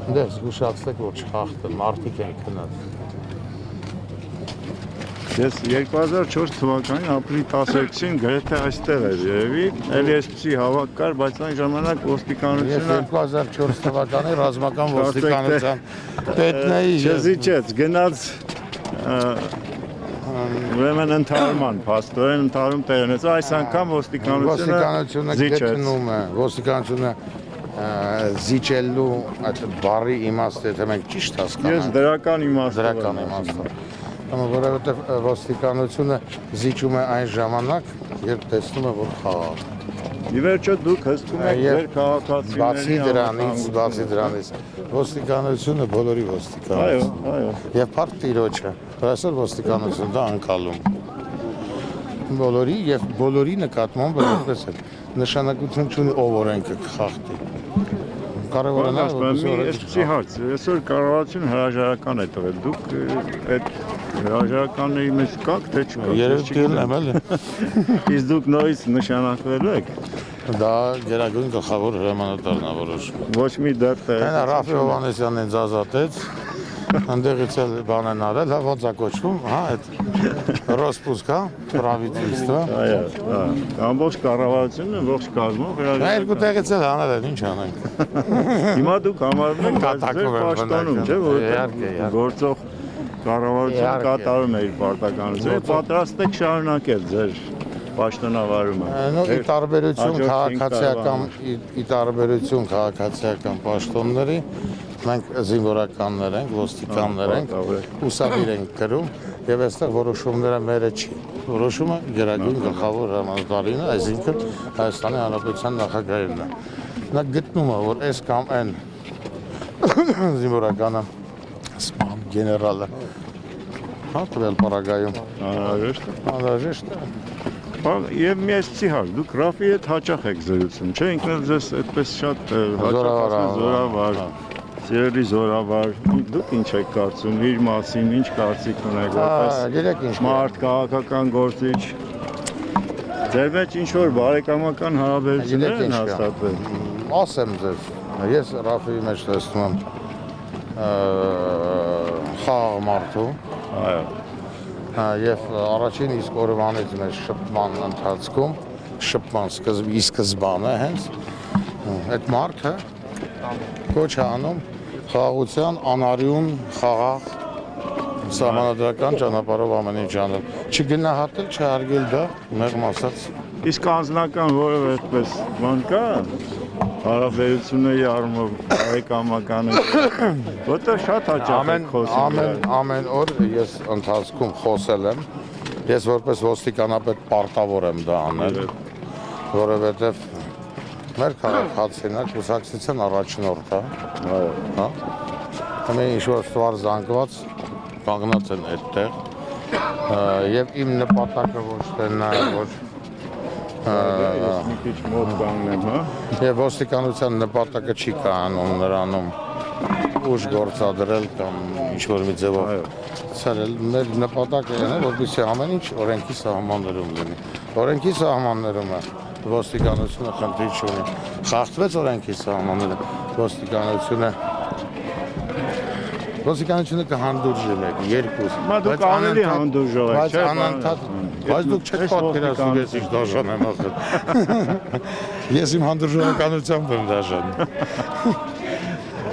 H: դες զգուշացեք, որ չխախտեն, մարդիկ են քնած։
A: Ես 2004 թվականին ապրիլի 12-ին գրեթե այստեղ էր երևի, էլի այսպիսի հավաք կար, բայց այն ժամանակ ոստիկանությունը
H: Ես 2004 թվականի ռազմական ոստիկանության պետն էի։
A: չզիջեց, գնաց ուրեմն ընդհանրման, փաստորեն ընդհանրում տեղ ունեցավ, այս անգամ ոստիկանությունը
H: գտնում է, ոստիկանությունը զիջելու այդ բառի իմաստը, եթե մենք ճիշտ հասկանանք։
A: Ես դրական
H: իմաստը։ Որովհետև ոստիկանությունը զիջում է այն ժամանակ, երբ տեսնում է, որ խաղաղ։
A: Ի վերջո դուք հսկում եք ձեր քաղաքացիների
H: բացի դրանից, ոստիկանությունը բոլորի ոստիկանություն։
A: Այո։
H: Եվ փառք Տիրոջը, որ այսօր ոստիկանությունը դա անցալում։ Բոլորի եւ բոլորի նկատմամբ որպես է նշանակություն չունի ով օրենքը կխախտի։ Կարևոր է նա
A: այսպիսի հարց, այսօր կառավարությունը հրաժարական է տվել, դուք այդ Հրաժարականների մեջ կաք, թե չկաք։
H: Երևի դիլն եմ էլի։
A: Իսկ դուք նորից նշանակվելու եք։
H: Դա գերագույն գլխավոր հրամանատարն է որոշում։
A: Ոչ մի դեռ տեղ։
H: Հենա Ռաֆի Հովհաննեսյանն ինձ ազատեց։ Այնտեղից էլ բան են արել, հա ոնց է կոչվում, հա այդ Ռոսպուսկա, պրավիտիստը։
A: Այո, հա։ Ամբողջ կառավարությունը, ողջ կազմով
H: Դա երկու տեղից էլ հանել են, ինչ անենք։
A: Հիմա դուք համարում եք
H: Կատակով
A: ձեր
H: են
A: պաշտոնում, չէ՞,
H: Իհարկե, իհարկե։
A: գործող կառավարությունը կատարում է իր պարտականությունը, պատրաստ եք շարունակել ձեր պաշտոնավարումը։
H: Նո ի տարբերություն քաղաքացիական պաշտոնների մենք զինվորականներ ենք, ոստիկաններ ենք, ուսանիր ենք կրում եւ այստեղ որոշումները մերը չի։ Որոշումը գերագույն գլխավոր հրամանատարին է, այսինքն Հայաստանի Հանրապետության նախագահն է։ Նա գտնում է, որ այս կամ այն զինվորականը սպան գեներալը հա տվել պարագայում անհրաժեշտ է։
A: Եվ մի այսպիսի հարց, դուք Ռաֆի հետ հաճախ եք զրուցում, չէ՞, ինքն էլ ձեզ այդպես շատ զորավար, սիրելի զորավար, դուք ինչ եք կարծում իր մասին, ինչ կարծիք ունեք որպես մարդ, քաղաքական գործիչ, ձեր մեջ ինչ-որ բարեկամական հարաբերություններ են հաստատվել։
H: Ասեմ ձեզ, ես Ռաֆիի մեջ տեսնում եմ խաղաղ մարդու, եւ առաջին իսկ օրվանից մեր շփման ընթացքում շփման սկզբանը հենց այդ մարդը կոչ է անում խաղաղության անարյուն խաղաղ սահմանադրական ճանապարհով ամեն ինչ անել չգնահատել չհարգել դա մեղմ ասած
A: իսկ անձնական որևէ այդպես բան կա հարաբերությունների առումով բարեկամական որտեղ շատ հաճախ եք խոսում
H: ամեն օր ես ընթացքում խոսել եմ ես որպես ոստիկանապետ պարտավոր եմ դա անել որովհետև մեր քաղաքացիները կուսակցության առաջնորդ է հա ամեն ինչ-որ ստվար զանգված կանգնած են այդտեղ եւ իմ նպատակը ոչ թե նա որ
A: մի քիչ մոտ կանգնեմ, հա։
H: Եվ ոստիկանության նպատակը չի կայանում նրանում ուժ գործադրել կամ ինչ-որ մի ձևով ցարել։ Մեր նպատակը այն է, որպեսզի ամեն ինչ օրենքի սահմաններում լինի։ Օրենքի սահմաններում է ոստիկանությունը խնդիր չունի։ Խախտվեց օրենքի սահմանները, ոստիկանությունը կհանդուրժի մեկ, երկուս։
A: Դուք ավելի հանդուրժող եք, չէ՞։
H: Բայց դուք չեք պատկերացնում ես ինչ դաշան եմ ասել։ Ես իմ հանդուրժողականությամբ եմ դաշան։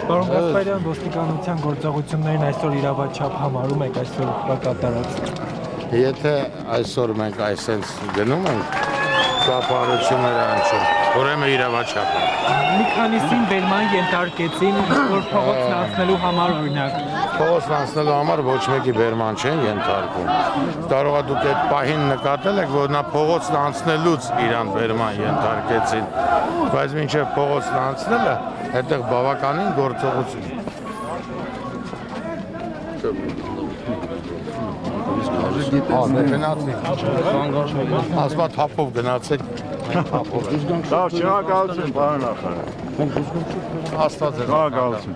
J: Պարոն Գասպարյան, ոստիկանության գործողություններին այսօր իրավաչափ համարում եք այսօր կատարած։
H: Եթե այսօր մենք այսպես գնում ենք, կապարությունները անցում, ուրեմն իրավաչափ է։
F: Մի քանիսին բերման ենթարկեցին, որ փողոցն անցնելու համար օրինակ։
H: Փողոցն անցնելու համար ոչ մեկի բերման չեն ենթարկում։ Կարող է դուք այդ պահին նկատել եք, որ նա փողոցն անցնելուց իրան բերման ենթարկեցին, բայց մինչև փողոցն անցնելը, այդտեղ բավականին գործողություն։ Գնացեք։ Ասма թափով գնացեք։
A: Լավ, շնորհակալություն, պարոն նախարար։
H: Աստված է։
A: Շնորհակալություն։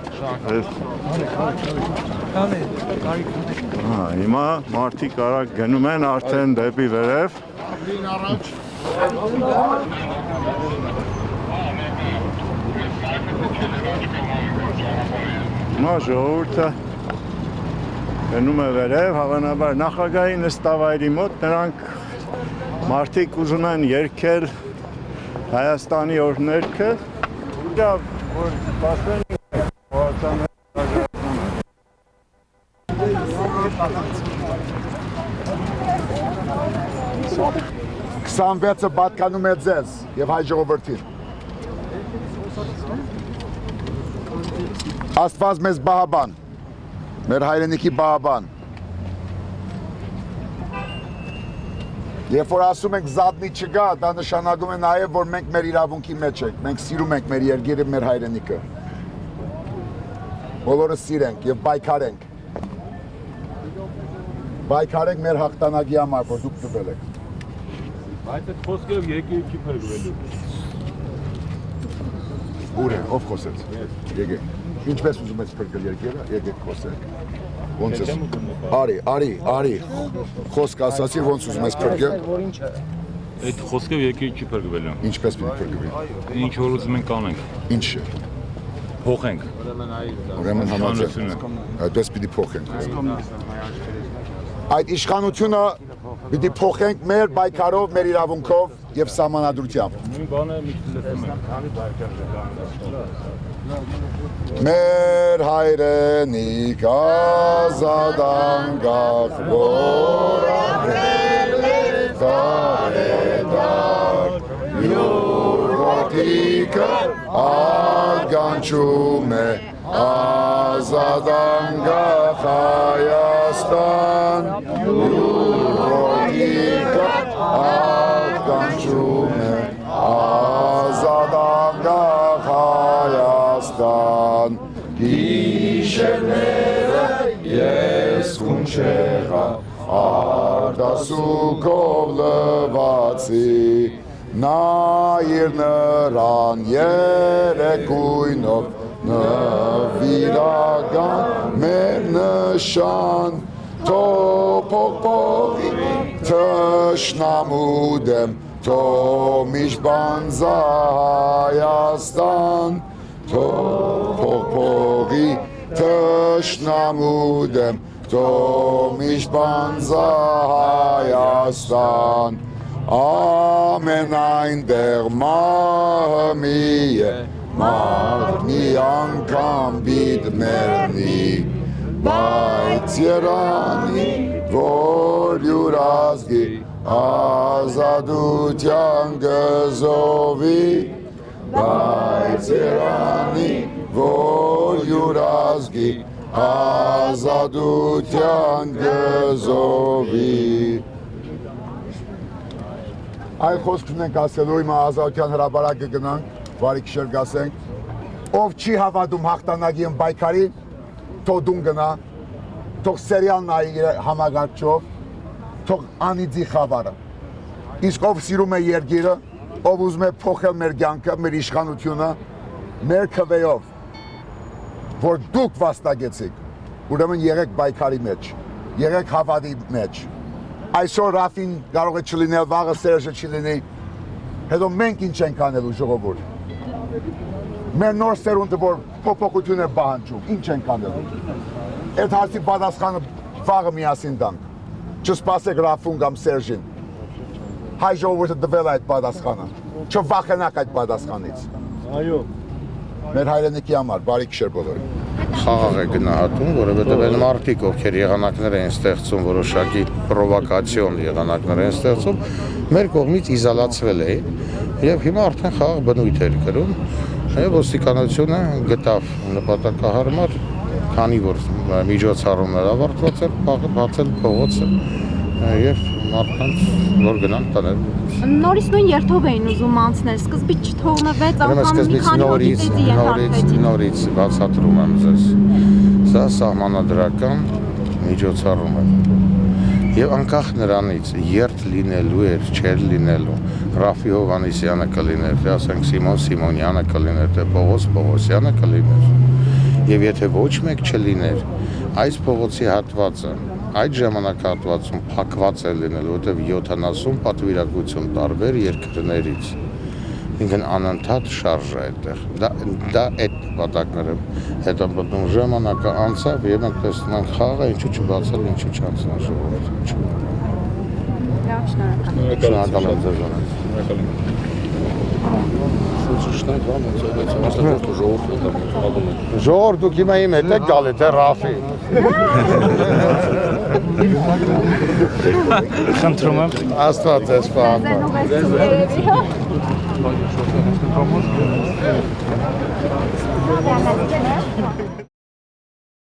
A: Հիմա մարդիկ արագ գնում են արդեն դեպի վերև։ Հիմա ժողովուրդը գնում է վերև, հավանաբար նախագահի նստավայրի մոտ նրանք մարդիկ ուզում են երգել Հայաստանի օրհներգը։ Լավ, որ սպասեն
B: Քսանվեցը պատկանում է ձեզ եւ հայ ժողովրդին։ Աստված մեզ բահաբան, մեր հայրենիքի բահաբան։ Երբ որ ասում ենք զատնի չկա, դա նշանակում է նաև, որ մենք մեր իրավունքի մեջ ենք, մենք սիրում ենք մեր երկիրը, մեր հայրենիքը։ Բոլորը սիրենք եւ պայքարենք։ Պայքարենք մեր հաղթանակի համար, որ դուք տվել եք։
K: Բայց այդ խոսքերով երկիրը չի փրկվելու։
B: Ուր է, ով խոսեց։ Եկեք։ Ինչպես ուզում եք փրկել երկիրը, եկեք խոսենք։
D: Ոնց ես։ Արի։ Խոսք ասացի, ոնց ուզում ես փրկել։
K: Այդ խոսքով եկի չի փրկվելու։
D: Ինչպես պիտի փրկվի։
K: Ինչ որ ուզում ենք անենք։
D: Ինչ է։
K: Փոխենք։
D: Ուրեմն համաձայն։ Այդպես պիտի փոխենք։ Այդ իշխանությունը պիտի փոխենք մեր պայքարով, մեր իրավունքով եւ սահմանադրությամբ։
K: Նույն բանը միշտ լսում ենք։
D: Մեր հայրենիք ազատ անկախ որակել է տարեդար յուր ոտիքը արգանչում է ազատ անկախ Հայաստան յուր ոտիքը արգանչում է ազատ անկախ Հայաստան գիշերները ես խունչեղա արտասուքով լվացի նայիր նրան երեկույնով նվիրական մեր նշան թոփոխի թշնամու դեմ թոմիշ բանձա Հայաստան թոփոխի թշնամու դեմ թոմիշ բանձա Հայաստան ամենայն դեղ մահը մի է մարդ մի անգամ բիդ մեռնի բայց Երանի որ յուր ազգի ազատության գզովի բայց Երանի որ յուր ազգի ազատության գզովի Այլ խոսքն ենք ասելու հիմա ազատության հրապարակը գնանք, վարի քիշեր գասենք, ով չի հավատում հաղթանակի պայքարի, թող դուն գնա, թող սերիալ նայի համագարչով, թող անիծի խավարը։ Իսկ ով սիրում է երկիրը, ով ուզում է փոխել մեր կյանքը, մեր իշխանությունը, մեր քվեով, որ դուք վաստակեցիք, ուրեմն եղեք պայքարի մեջ, եղեք հավատի մեջ։ Այսօր Ռաֆին կարող է չլինել, վաղը Սերժը չլինի, հետո մենք ինչ ենք անելու ժողովուրդ։ Մեր նոր սերունդը, որ փոփոխություն է պահանջում, ինչ ենք անելու։ Այդ հարցի պատասխանը վաղը միասին տանք։ Չսպասեք Ռաֆուն կամ Սերժին։ Հայ ժողովուրդը տվել է այդ պատասխանը։ Չվախենաք այդ պատասխանից։
K: Այո։
D: Մեր հայրենիքի համար, բարի քիշեր բոլորին։
H: Խաղաղ է գնահատում, որովհետև այն մարդիկ, ովքեր եղանակներ են ստեղծում, որոշակի պրովոկացիոն եղանակներ են ստեղծում, մեր կողմից իզոլացվել էին եւ հիմա արդեն խաղաղ բնույթ էր կրում։ Եվ ոստիկանությունը գտավ նպատակահարմար, քանի որ միջոցառումներ ավարտված էր, բացել փողոցը եւ մարդկանց որ գնան տանել։
I: Նորից նույն երթով էին ուզում անցնել, սկզբից չթողնվեց, անգամ մի քանի
H: նորից բացատրում եմ ձեզ։ Սա սահմանադրական միջոցառում է։ Եվ անկախ նրանից երթ լինելու էր, չէր լինելու, Ռաֆի Հովհաննիսյանը կլիներ, թե ասենք Սիմոն Սիմոնյանը կլիներ, թե Պողոս Պողոսյանը կլիներ։ Եվ եթե ոչ մեկ չլիներ, այս փողոցի հատվածը այդ ժամանակահատվածում փակված է լինելու, որտեղ 70 պատվիրակություն տարբեր երկրներից։ Ինքն անընդհատ շարժ է այդտեղ։ Դա այդ նպատակները հետապնդում ժամանակը անցավ եւ մենք տեսնում ենք խաղը ինչու չբացել, ինչու չանցնել ժողովուրդը։ Շնորհակալ եմ ձեզ։ Ժողովուրդ դուք հիմա իմ հետ եք գալի, թե Ռաֆի։
E: Խնդրում եմ։
H: Աստված ձեզ պահապան։